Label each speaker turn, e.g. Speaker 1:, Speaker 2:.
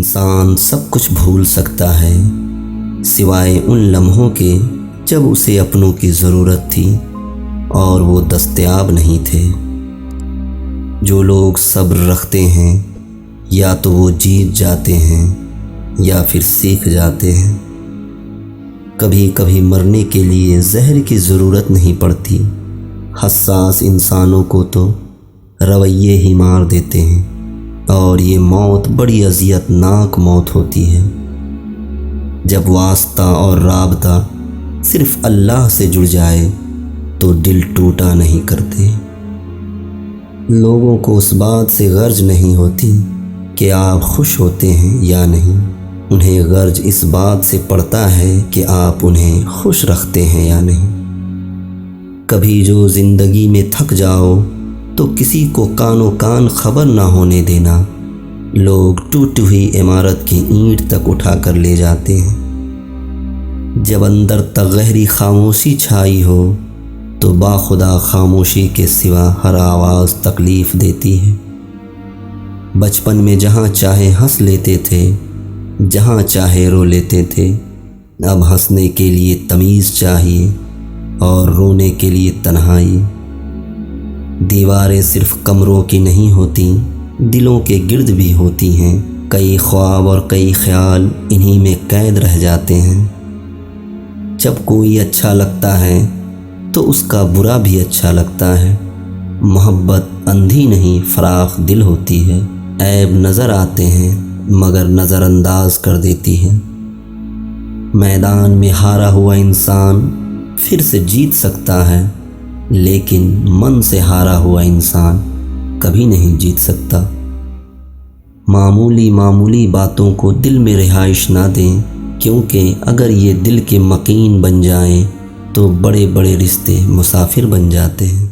Speaker 1: انسان سب کچھ بھول سکتا ہے سوائے ان لمحوں کے جب اسے اپنوں کی ضرورت تھی اور وہ دستیاب نہیں تھے۔ جو لوگ صبر رکھتے ہیں یا تو وہ جیت جاتے ہیں یا پھر سیکھ جاتے ہیں۔ کبھی کبھی مرنے کے لیے زہر کی ضرورت نہیں پڑتی، حساس انسانوں کو تو رویے ہی مار دیتے ہیں، اور یہ موت بڑی اذیت ناک موت ہوتی ہے۔ جب واسطہ اور رابطہ صرف اللہ سے جڑ جائے تو دل ٹوٹا نہیں کرتے۔ لوگوں کو اس بات سے غرض نہیں ہوتی کہ آپ خوش ہوتے ہیں یا نہیں، انہیں غرض اس بات سے پڑتا ہے کہ آپ انہیں خوش رکھتے ہیں یا نہیں۔ کبھی جو زندگی میں تھک جاؤ تو کسی کو کانوں کان خبر نہ ہونے دینا، لوگ ٹوٹی ہوئی عمارت کی اینٹ تک اٹھا کر لے جاتے ہیں۔ جب اندر تک گہری خاموشی چھائی ہو تو باخدا خاموشی کے سوا ہر آواز تکلیف دیتی ہے۔ بچپن میں جہاں چاہے ہنس لیتے تھے، جہاں چاہے رو لیتے تھے، اب ہنسنے کے لیے تمیز چاہیے اور رونے کے لیے تنہائی۔ دیواریں صرف کمروں کی نہیں ہوتی، دلوں کے گرد بھی ہوتی ہیں۔ کئی خواب اور کئی خیال انہی میں قید رہ جاتے ہیں۔ جب کوئی اچھا لگتا ہے تو اس کا برا بھی اچھا لگتا ہے۔ محبت اندھی نہیں فراخ دل ہوتی ہے، عیب نظر آتے ہیں مگر نظر انداز کر دیتی ہے۔ میدان میں ہارا ہوا انسان پھر سے جیت سکتا ہے، لیکن من سے ہارا ہوا انسان کبھی نہیں جیت سکتا۔ معمولی معمولی باتوں کو دل میں رہائش نہ دیں، کیونکہ اگر یہ دل کے مکین بن جائیں تو بڑے بڑے رشتے مسافر بن جاتے ہیں۔